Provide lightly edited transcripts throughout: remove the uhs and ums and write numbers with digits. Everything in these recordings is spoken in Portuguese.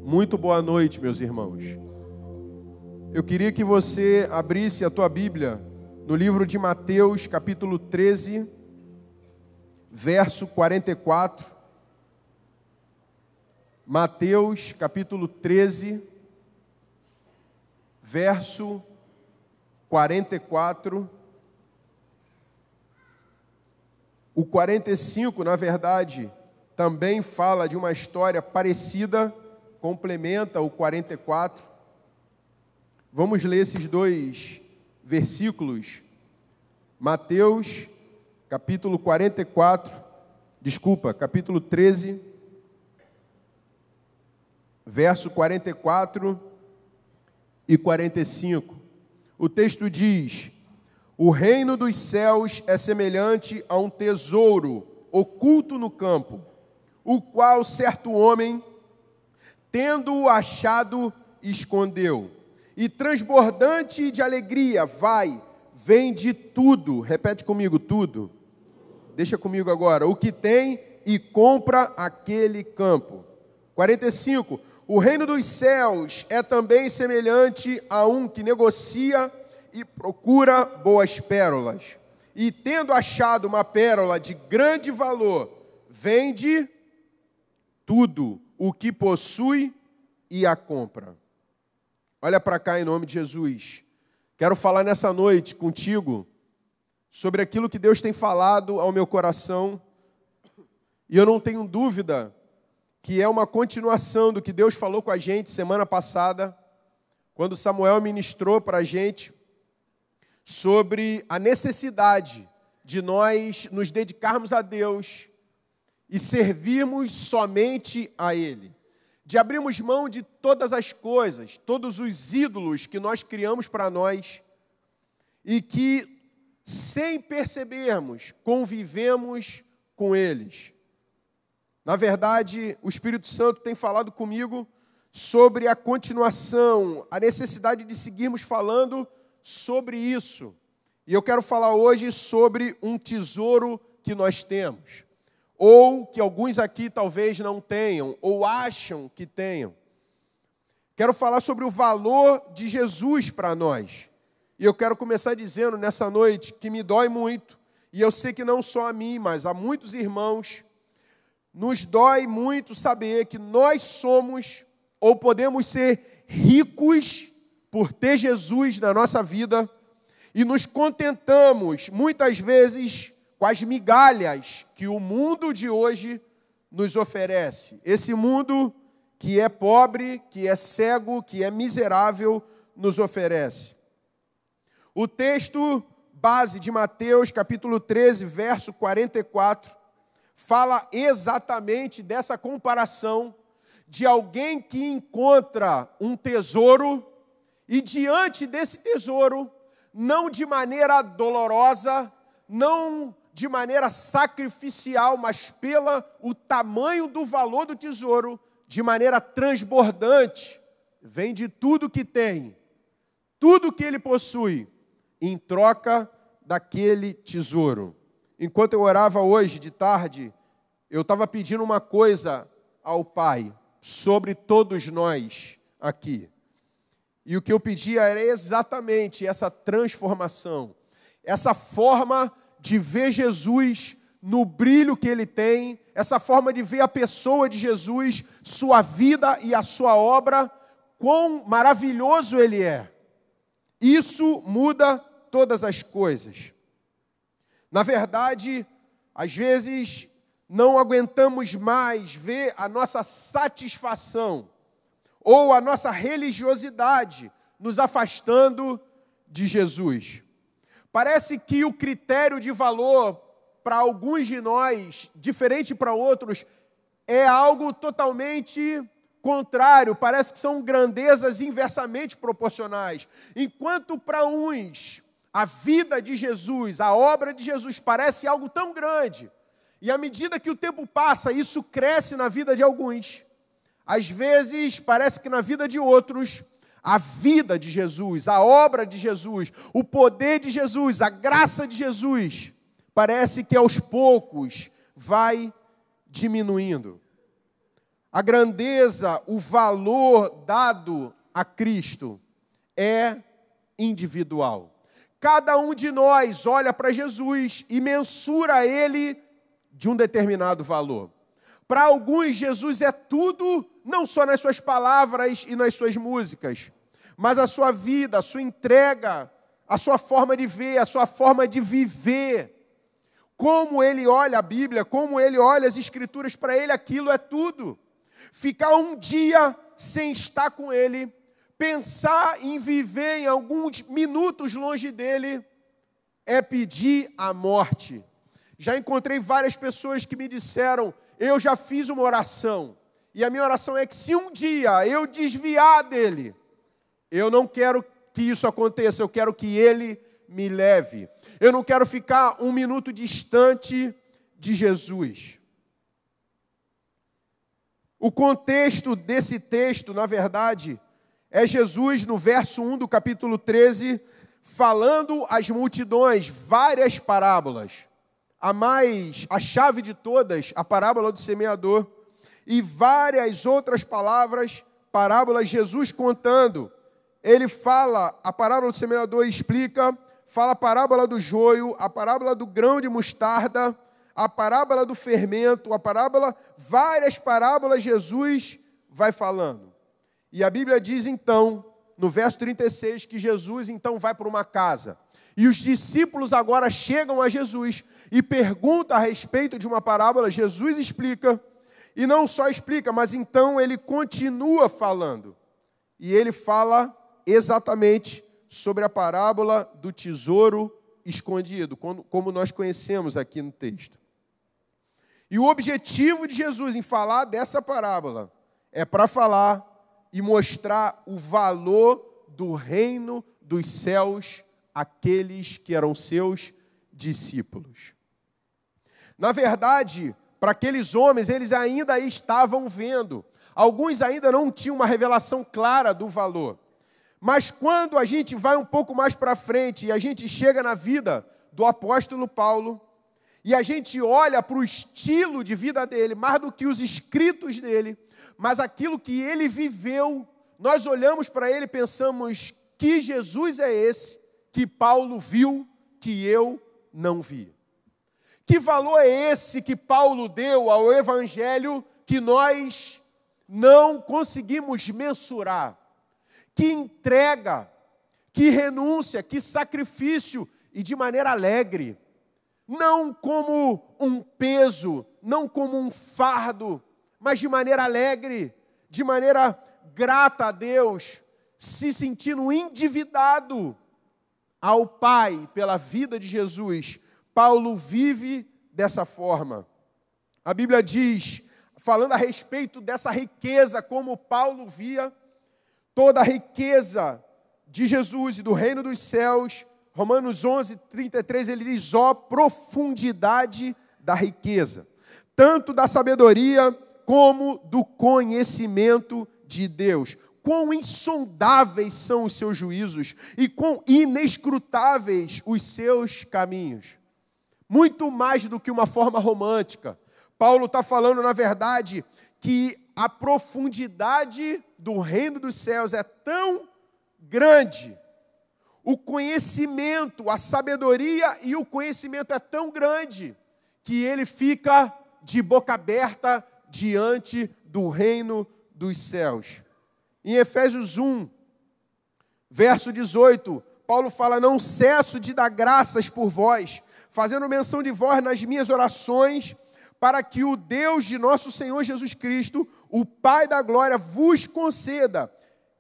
Muito boa noite, meus irmãos. Eu queria que você abrisse a tua Bíblia no livro de Mateus, capítulo 13, verso 44. Mateus, capítulo 13, verso 44. O 45, na verdade, também fala de uma história parecida, complementa o 44. Vamos ler esses dois versículos. Mateus, capítulo 13, verso 44 e 45. O texto diz: o reino dos céus é semelhante a um tesouro oculto no campo, o qual certo homem, tendo-o achado, escondeu. E transbordante de alegria, vende tudo. Repete comigo, tudo. Deixa comigo agora. O que tem e compra aquele campo. 45. O reino dos céus é também semelhante a um que negocia e procura boas pérolas. E tendo achado uma pérola de grande valor, vende tudo o que possui e a compra. Olha para cá em nome de Jesus. Quero falar nessa noite contigo sobre aquilo que Deus tem falado ao meu coração. E eu não tenho dúvida que é uma continuação do que Deus falou com a gente semana passada, quando Samuel ministrou para a gente sobre a necessidade de nós nos dedicarmos a Deus e servirmos somente a Ele. De abrirmos mão de todas as coisas, todos os ídolos que nós criamos para nós e que, sem percebermos, convivemos com eles. Na verdade, o Espírito Santo tem falado comigo sobre a continuação, a necessidade de seguirmos falando sobre isso. E eu quero falar hoje sobre um tesouro que nós temos, ou que alguns aqui talvez não tenham, ou acham que tenham. Quero falar sobre o valor de Jesus para nós. E eu quero começar dizendo nessa noite que me dói muito, e eu sei que não só a mim, mas a muitos irmãos, nos dói muito saber que nós somos, ou podemos ser ricos por ter Jesus na nossa vida, e nos contentamos, muitas vezes, com as migalhas que o mundo de hoje nos oferece. Esse mundo que é pobre, que é cego, que é miserável, nos oferece. O texto base de Mateus, capítulo 13, verso 44, fala exatamente dessa comparação de alguém que encontra um tesouro e diante desse tesouro, não de maneira dolorosa, não de maneira sacrificial, mas o tamanho do valor do tesouro, de maneira transbordante, vende tudo que tem, tudo que ele possui, em troca daquele tesouro. Enquanto eu orava hoje de tarde, eu estava pedindo uma coisa ao Pai, sobre todos nós aqui. E o que eu pedia era exatamente essa transformação, essa forma de ver Jesus no brilho que Ele tem, essa forma de ver a pessoa de Jesus, sua vida e a sua obra, quão maravilhoso Ele é. Isso muda todas as coisas. Na verdade, às vezes não aguentamos mais ver a nossa satisfação ou a nossa religiosidade nos afastando de Jesus. Parece que o critério de valor para alguns de nós, diferente para outros, é algo totalmente contrário. Parece que são grandezas inversamente proporcionais. Enquanto para uns a vida de Jesus, a obra de Jesus parece algo tão grande, e à medida que o tempo passa, isso cresce na vida de alguns. Às vezes parece que na vida de outros, a vida de Jesus, a obra de Jesus, o poder de Jesus, a graça de Jesus, parece que aos poucos vai diminuindo. a grandeza, o valor dado a Cristo é individual. Cada um de nós olha para Jesus e mensura Ele de um determinado valor. Para alguns, Jesus é tudo, não só nas suas palavras e nas suas músicas, mas a sua vida, a sua entrega, a sua forma de ver, a sua forma de viver. Como ele olha a Bíblia, como ele olha as Escrituras, para ele aquilo é tudo. Ficar um dia sem estar com ele, pensar em viver em alguns minutos longe dele, é pedir a morte. Já encontrei várias pessoas que me disseram, eu já fiz uma oração, e a minha oração é que se um dia eu desviar dele, eu não quero que isso aconteça, eu quero que ele me leve. Eu não quero ficar um minuto distante de Jesus. O contexto desse texto, na verdade, é Jesus, no verso 1 do capítulo 13, falando às multidões várias parábolas. A chave de todas, a parábola do semeador, e várias outras parábolas, Jesus contando. Ele fala, a parábola do semeador explica, fala a parábola do joio, a parábola do grão de mostarda, a parábola do fermento, várias parábolas Jesus vai falando. E a Bíblia diz então, no verso 36, que Jesus então vai para uma casa. E os discípulos agora chegam a Jesus e perguntam a respeito de uma parábola. Jesus explica, e não só explica, mas então ele continua falando. E ele fala exatamente sobre a parábola do tesouro escondido, como nós conhecemos aqui no texto. E o objetivo de Jesus em falar dessa parábola é para falar e mostrar o valor do reino dos céus àqueles que eram seus discípulos. Na verdade, para aqueles homens, eles ainda estavam vendo. Alguns ainda não tinham uma revelação clara do valor. Mas quando a gente vai um pouco mais para frente e a gente chega na vida do apóstolo Paulo, e a gente olha para o estilo de vida dele, mais do que os escritos dele, mas aquilo que ele viveu, nós olhamos para ele e pensamos, que Jesus é esse que Paulo viu, que eu não vi? Que valor é esse que Paulo deu ao evangelho que nós não conseguimos mensurar? Que entrega, que renúncia, que sacrifício, e de maneira alegre. Não como um peso, não como um fardo, mas de maneira alegre, de maneira grata a Deus, se sentindo endividado ao Pai pela vida de Jesus. Paulo vive dessa forma. A Bíblia diz, falando a respeito dessa riqueza, como Paulo via, toda a riqueza de Jesus e do reino dos céus, Romanos 11, 33, ele diz, ó profundidade da riqueza, tanto da sabedoria como do conhecimento de Deus. Quão insondáveis são os seus juízos e quão inescrutáveis os seus caminhos. Muito mais do que uma forma romântica. Paulo está falando, na verdade, que a profundidade do reino dos céus é tão grande, o conhecimento, a sabedoria e o conhecimento é tão grande, que ele fica de boca aberta diante do reino dos céus. Em Efésios 1, verso 18, Paulo fala, não cesso de dar graças por vós, fazendo menção de vós nas minhas orações, para que o Deus de nosso Senhor Jesus Cristo, o Pai da glória, vos conceda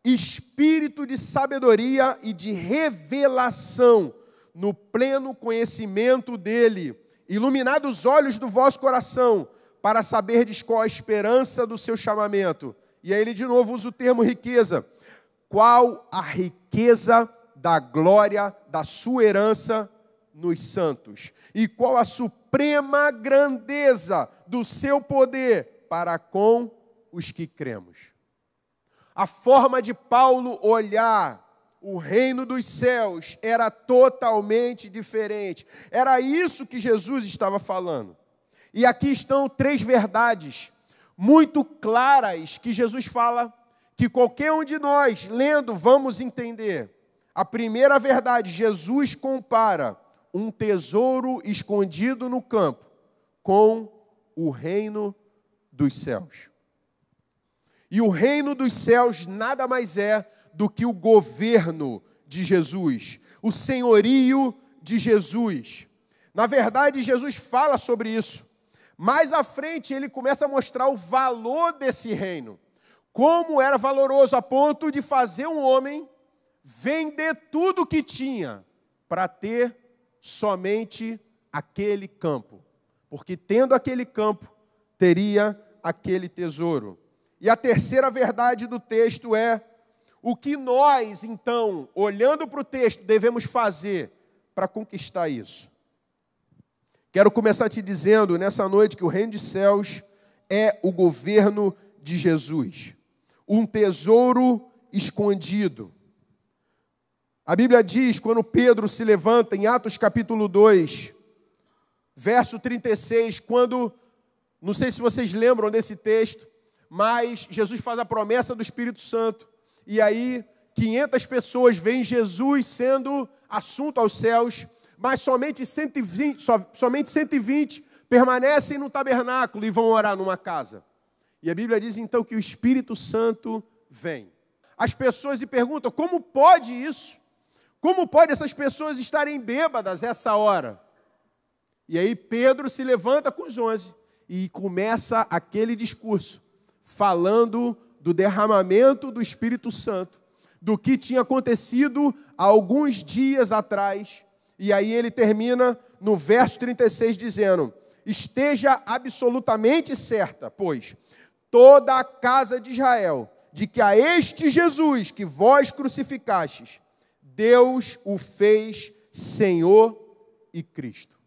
espírito de sabedoria e de revelação no pleno conhecimento dele, iluminados os olhos do vosso coração, para saberdes qual a esperança do seu chamamento. E aí ele de novo usa o termo riqueza. Qual a riqueza da glória da sua herança nos santos? E qual a suprema grandeza do seu poder para com os que cremos? A forma de Paulo olhar o reino dos céus era totalmente diferente. Era isso que Jesus estava falando. E aqui estão três verdades. muito claras que Jesus fala que qualquer um de nós, lendo, vamos entender. A primeira verdade, Jesus compara um tesouro escondido no campo com o reino dos céus. E o reino dos céus nada mais é do que o governo de Jesus, o senhorio de Jesus. Na verdade, Jesus fala sobre isso. Mais à frente, ele começa a mostrar o valor desse reino. Como era valoroso a ponto de fazer um homem vender tudo o que tinha para ter somente aquele campo. Porque tendo aquele campo, teria aquele tesouro. E a terceira verdade do texto é o que nós, então, olhando para o texto, devemos fazer para conquistar isso. Quero começar te dizendo nessa noite que o reino dos céus é o governo de Jesus. Um tesouro escondido. A Bíblia diz, quando Pedro se levanta, em Atos capítulo 2, verso 36, quando, não sei se vocês lembram desse texto, mas Jesus faz a promessa do Espírito Santo, e aí 500 pessoas veem Jesus sendo assunto aos céus, mas somente 120 permanecem no tabernáculo e vão orar numa casa. E a Bíblia diz então que o Espírito Santo vem. As pessoas se perguntam, como pode isso? Como pode essas pessoas estarem bêbadas essa hora? E aí Pedro se levanta com os 11 e começa aquele discurso, falando do derramamento do Espírito Santo, do que tinha acontecido há alguns dias atrás. E aí ele termina no verso 36 dizendo, esteja absolutamente certa, pois, toda a casa de Israel, de que a este Jesus que vós crucificastes, Deus o fez Senhor e Cristo.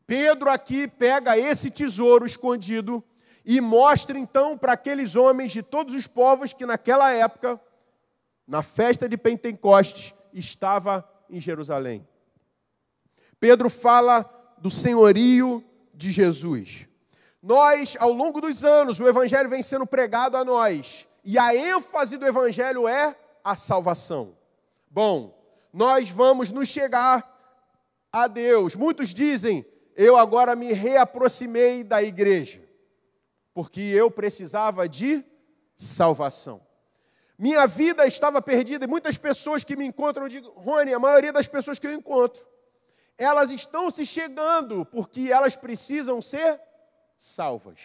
Pedro aqui pega esse tesouro escondido e mostra então para aqueles homens de todos os povos que naquela época, na festa de Pentecostes, estava em Jerusalém. Pedro fala do senhorio de Jesus. Nós, ao longo dos anos, o Evangelho vem sendo pregado a nós. E a ênfase do Evangelho é a salvação. Bom, nós vamos nos chegar a Deus. Muitos dizem, eu agora me reaproximei da igreja, porque eu precisava de salvação. Minha vida estava perdida e muitas pessoas que me encontram, digo, Rony, a maioria das pessoas que eu encontro, elas estão se chegando porque elas precisam ser salvas.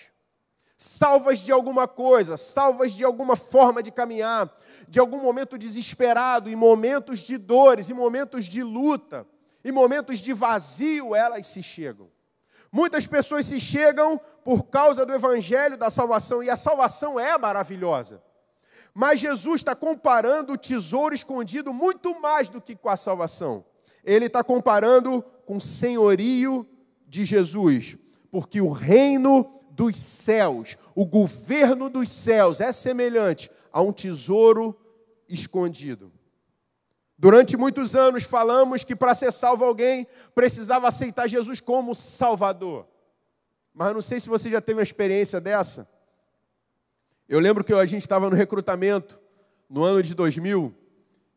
Salvas de alguma coisa, salvas de alguma forma de caminhar, de algum momento desesperado, em momentos de dores, em momentos de luta, em momentos de vazio, elas se chegam. Muitas pessoas se chegam por causa do Evangelho da salvação, e a salvação é maravilhosa. Mas Jesus está comparando o tesouro escondido muito mais do que com a salvação. Ele está comparando com o senhorio de Jesus, porque o reino dos céus, o governo dos céus é semelhante a um tesouro escondido. Durante muitos anos falamos que para ser salvo alguém precisava aceitar Jesus como Salvador. Mas não sei se você já teve uma experiência dessa. Eu lembro que a gente estava no recrutamento no ano de 2000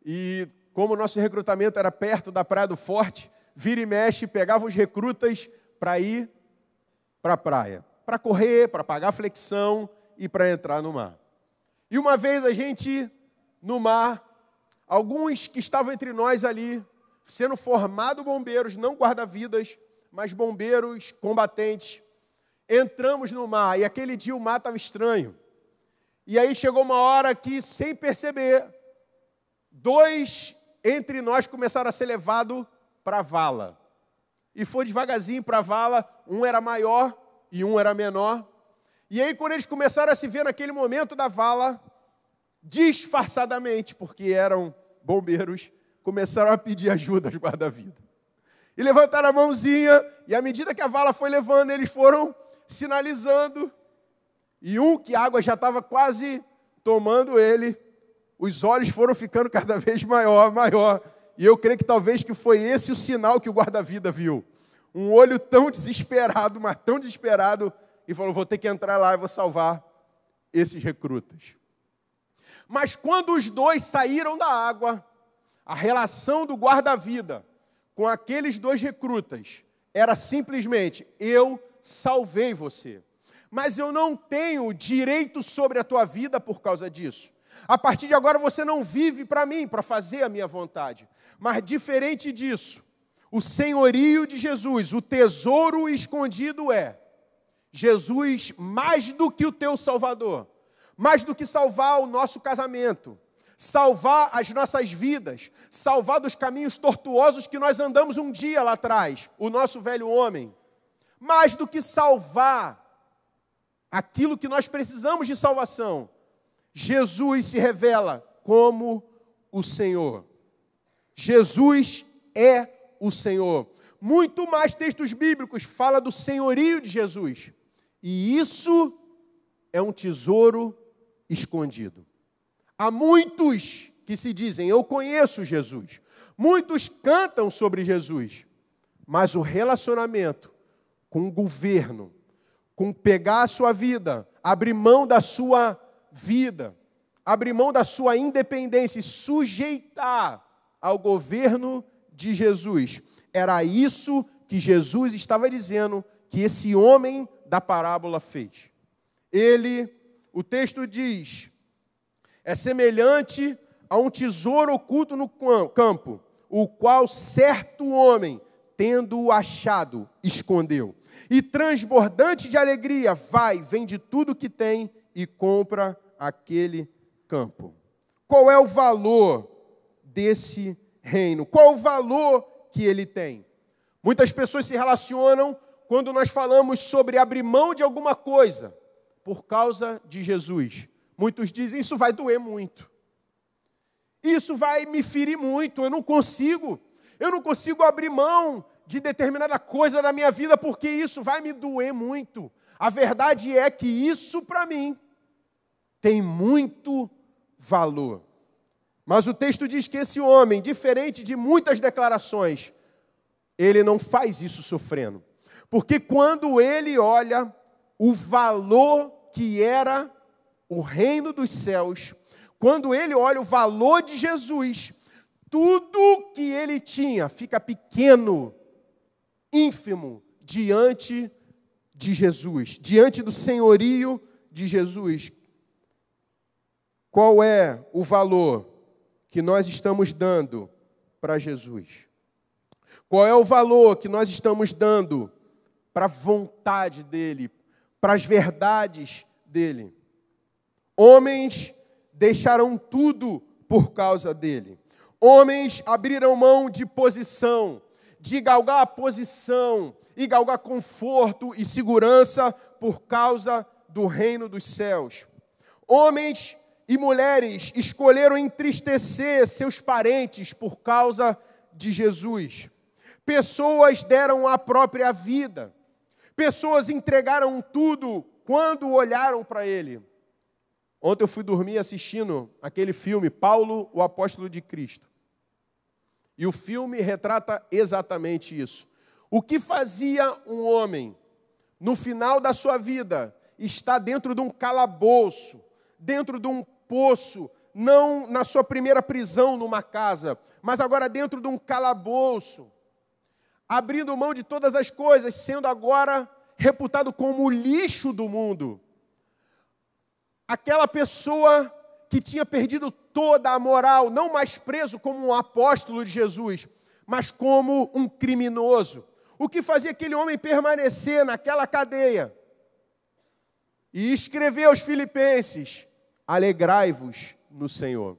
e como o nosso recrutamento era perto da Praia do Forte, vira e mexe, pegava os recrutas para ir para a praia. Para correr, para pagar flexão e para entrar no mar. E uma vez a gente, no mar, alguns que estavam entre nós ali, sendo formados bombeiros, não guarda-vidas, mas bombeiros combatentes, entramos no mar e aquele dia o mar estava estranho. E aí chegou uma hora que, sem perceber, 2 entre nós começaram a ser levados para a vala. E foi devagarzinho para a vala, um era maior e um era menor. E aí, quando eles começaram a se ver naquele momento da vala, disfarçadamente, porque eram bombeiros, começaram a pedir ajuda aos guarda-vida. E levantaram a mãozinha, e à medida que a vala foi levando, eles foram sinalizando. E um que a água já estava quase tomando ele, os olhos foram ficando cada vez maior. E eu creio que talvez que foi esse o sinal que o guarda-vida viu. Um olho tão desesperado, mas tão desesperado, e falou, vou ter que entrar lá e vou salvar esses recrutas. Mas quando os dois saíram da água, a relação do guarda-vida com aqueles dois recrutas era simplesmente: eu salvei você, mas eu não tenho direito sobre a tua vida por causa disso. A partir de agora você não vive para mim, para fazer a minha vontade. Mas diferente disso, o senhorio de Jesus, o tesouro escondido é Jesus mais do que o teu Salvador, mais do que salvar o nosso casamento, salvar as nossas vidas, salvar dos caminhos tortuosos que nós andamos um dia lá atrás, o nosso velho homem. Mais do que salvar aquilo que nós precisamos de salvação, Jesus se revela como o Senhor. Jesus é o Senhor. Muito mais textos bíblicos falam do senhorio de Jesus. E isso é um tesouro escondido. Há muitos que se dizem: eu conheço Jesus. Muitos cantam sobre Jesus. Mas o relacionamento com o governo, com pegar a sua vida, abrir mão da sua vida, abrir mão da sua independência e sujeitar ao governo de Jesus. Era isso que Jesus estava dizendo que esse homem da parábola fez. O texto diz, é semelhante a um tesouro oculto no campo, o qual certo homem, tendo-o achado, escondeu. E transbordante de alegria, vende tudo que tem e compra aquele campo. Qual é o valor desse reino? Qual o valor que ele tem? Muitas pessoas se relacionam quando nós falamos sobre abrir mão de alguma coisa por causa de Jesus. Muitos dizem: isso vai doer muito. Isso vai me ferir muito. Eu não consigo abrir mão de determinada coisa da minha vida porque isso vai me doer muito. A verdade é que isso para mim tem muito valor. Mas o texto diz que esse homem, diferente de muitas declarações, ele não faz isso sofrendo. Porque quando ele olha o valor que era o reino dos céus, quando ele olha o valor de Jesus, tudo que ele tinha fica pequeno, ínfimo, diante de Jesus, diante do senhorio de Jesus. Qual é o valor que nós estamos dando para Jesus? Qual é o valor que nós estamos dando para a vontade dele, para as verdades dele? Homens deixaram tudo por causa dele. Homens abriram mão de posição, de galgar a posição e galgar conforto e segurança por causa do reino dos céus. Homens e mulheres escolheram entristecer seus parentes por causa de Jesus. Pessoas deram a própria vida. Pessoas entregaram tudo quando olharam para ele. Ontem eu fui dormir assistindo aquele filme, Paulo, o Apóstolo de Cristo. E o filme retrata exatamente isso. O que fazia um homem, no final da sua vida, estar dentro de um calabouço, dentro de um poço, não na sua primeira prisão numa casa, mas agora dentro de um calabouço, abrindo mão de todas as coisas, sendo agora reputado como o lixo do mundo. Aquela pessoa que tinha perdido toda a moral, não mais preso como um apóstolo de Jesus, mas como um criminoso. O que fazia aquele homem permanecer naquela cadeia? E escrever aos Filipenses: alegrai-vos no Senhor.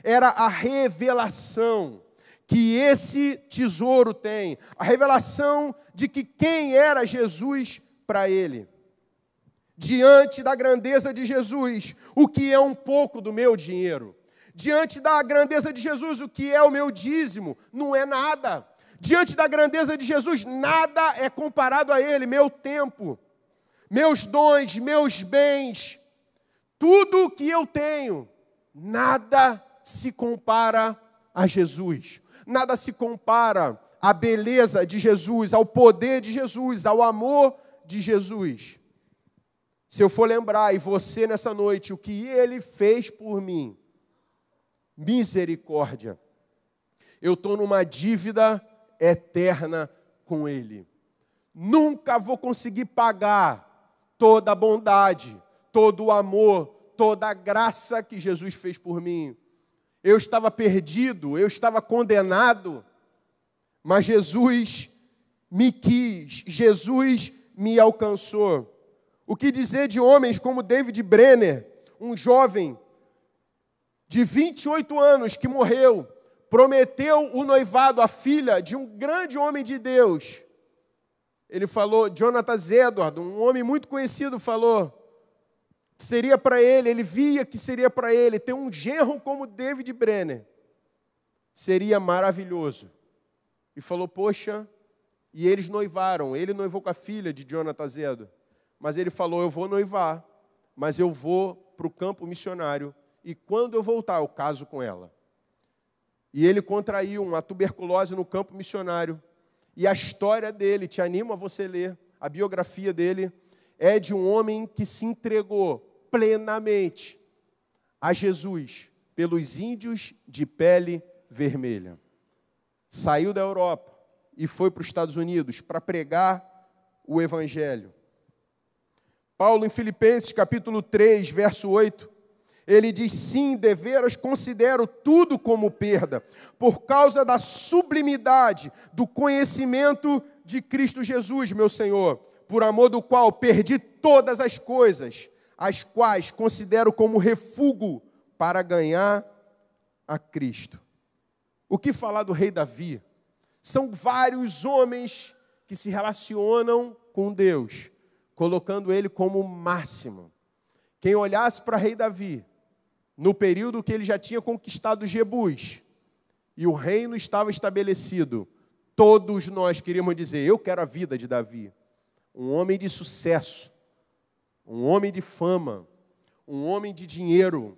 Era a revelação que esse tesouro tem, a revelação de que quem era Jesus para ele. Diante da grandeza de Jesus, o que é um pouco do meu dinheiro? Diante da grandeza de Jesus, o que é o meu dízimo? Não é nada. Diante da grandeza de Jesus, nada é comparado a ele. Meu tempo, meus dons, meus bens, tudo que eu tenho, nada se compara a Jesus. Nada se compara à beleza de Jesus, ao poder de Jesus, ao amor de Jesus. Se eu for lembrar, e você nessa noite, o que Ele fez por mim, misericórdia. Eu estou numa dívida eterna com Ele. Nunca vou conseguir pagar toda a bondade, todo o amor, toda a graça que Jesus fez por mim. Eu estava perdido, eu estava condenado, mas Jesus me quis, Jesus me alcançou. O que dizer de homens como David Brenner, um jovem de 28 anos que morreu, prometeu o noivado à filha de um grande homem de Deus. Ele falou, Jonathan Edwards, um homem muito conhecido, falou que seria para ele via que seria para ele ter um genro como David Brenner. Seria maravilhoso. E falou, poxa, e eles noivaram. Ele noivou com a filha de Jonathan Edwards. Mas ele falou, eu vou noivar, mas eu vou para o campo missionário. E quando eu voltar, eu caso com ela. E ele contraiu uma tuberculose no campo missionário. E a história dele, te animo a você ler, a biografia dele, é de um homem que se entregou plenamente a Jesus pelos índios de pele vermelha. Saiu da Europa e foi para os Estados Unidos para pregar o Evangelho. Paulo, em Filipenses, capítulo 3, verso 8, ele diz, sim, deveras considero tudo como perda, por causa da sublimidade do conhecimento de Cristo Jesus, meu Senhor, por amor do qual perdi todas as coisas, as quais considero como refúgio para ganhar a Cristo. O que falar do rei Davi? São vários homens que se relacionam com Deus, colocando ele como o máximo. Quem olhasse para rei Davi, no período que ele já tinha conquistado Jebus, e o reino estava estabelecido, todos nós queríamos dizer, eu quero a vida de Davi. Um homem de sucesso, um homem de fama, um homem de dinheiro,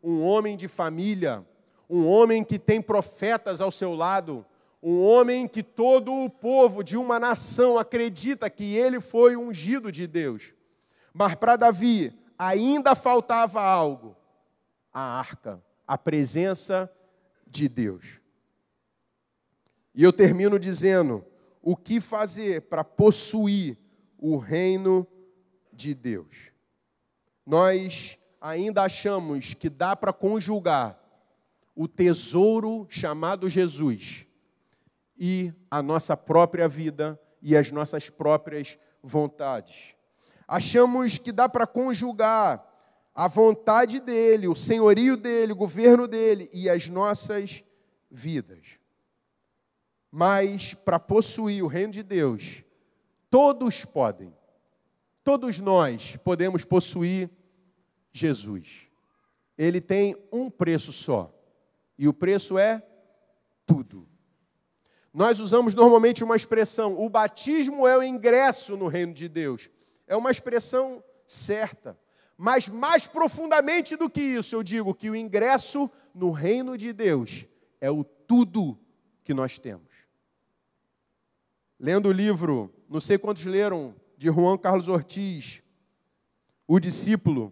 um homem de família, um homem que tem profetas ao seu lado, um homem que todo o povo de uma nação acredita que ele foi ungido de Deus. Mas para Davi ainda faltava algo, a arca, a presença de Deus. E eu termino dizendo, o que fazer para possuir o reino de Deus? Nós ainda achamos que dá para conjugar o tesouro chamado Jesus e a nossa própria vida e as nossas próprias vontades. Achamos que dá para conjugar a vontade dele, o senhorio dele, o governo dele e as nossas vidas. Mas para possuir o reino de Deus, todos podem. Todos nós podemos possuir Jesus. Ele tem um preço só. E o preço é tudo. Nós usamos normalmente uma expressão, o batismo é o ingresso no reino de Deus. É uma expressão certa. Mas mais profundamente do que isso, eu digo que o ingresso no reino de Deus é o tudo que nós temos. Lendo o livro, não sei quantos leram, de Juan Carlos Ortiz, o discípulo,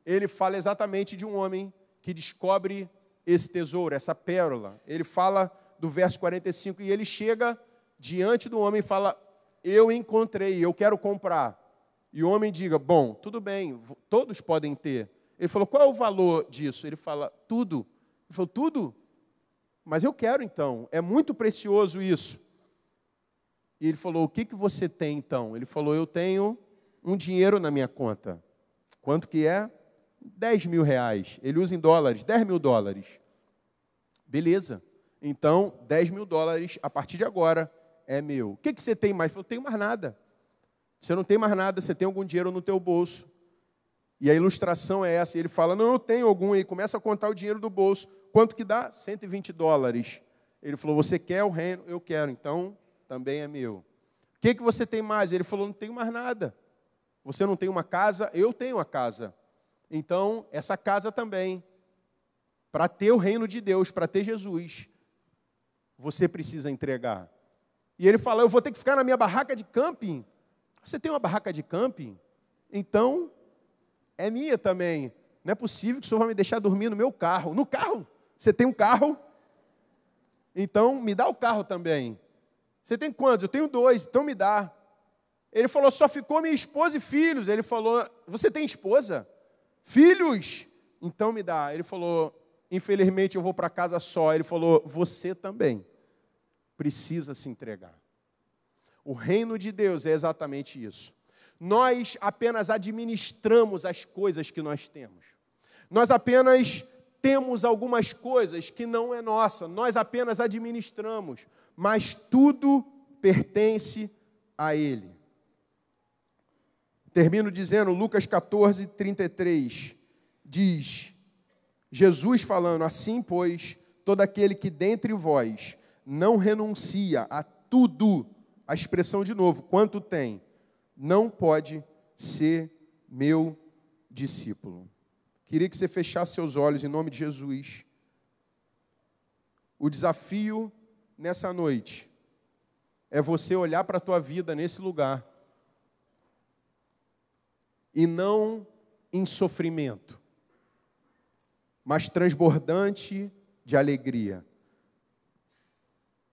ele fala exatamente de um homem que descobre esse tesouro, essa pérola. Ele fala do verso 45, e ele chega diante do homem e fala, eu encontrei, eu quero comprar. E o homem diga, bom, tudo bem, todos podem ter. Ele falou, qual é o valor disso? Ele fala, tudo. Ele falou, tudo? Mas eu quero então, é muito precioso isso. E ele falou, o que você tem então? Ele falou, eu tenho um dinheiro na minha conta. Quanto que é? 10 mil reais. Ele usa em dólares, 10 mil dólares. Beleza. Então, 10 mil dólares, a partir de agora, é meu. O que você tem mais? Ele falou, não tenho mais nada. Você não tem mais nada, você tem algum dinheiro no teu bolso. E a ilustração é essa. Ele fala, não, eu tenho algum. E começa a contar o dinheiro do bolso. Quanto que dá? 120 dólares. Ele falou, você quer o reino? Eu quero. Então, também é meu. O que você tem mais? Ele falou, não tenho mais nada. Você não tem uma casa? Eu tenho a casa. Então, essa casa também. Para ter o reino de Deus, para ter Jesus, você precisa entregar. E ele fala, eu vou ter que ficar na minha barraca de camping. Você tem uma barraca de camping? Então, É minha também. Não é possível que o senhor vai me deixar dormir no meu carro. No carro? Você tem um carro? Então, me dá o carro também. Você tem quantos? Eu tenho 2, então me dá. Ele falou, só ficou minha esposa e filhos. Ele falou, você tem esposa? Filhos? Então me dá. Ele falou, infelizmente eu vou para casa só. Ele falou, você também precisa se entregar. O reino de Deus é exatamente isso. Nós apenas administramos as coisas que nós temos. Nós apenas temos algumas coisas que não é nossa. Nós apenas administramos. Mas tudo pertence a Ele. Termino dizendo, Lucas 14, 33, diz, Jesus falando, assim, pois, todo aquele que dentre vós não renuncia a tudo, a expressão de novo, quanto tem, não pode ser meu discípulo. Queria que você fechasse seus olhos em nome de Jesus. O desafio nessa noite é você olhar para a tua vida nesse lugar e não em sofrimento, mas transbordante de alegria.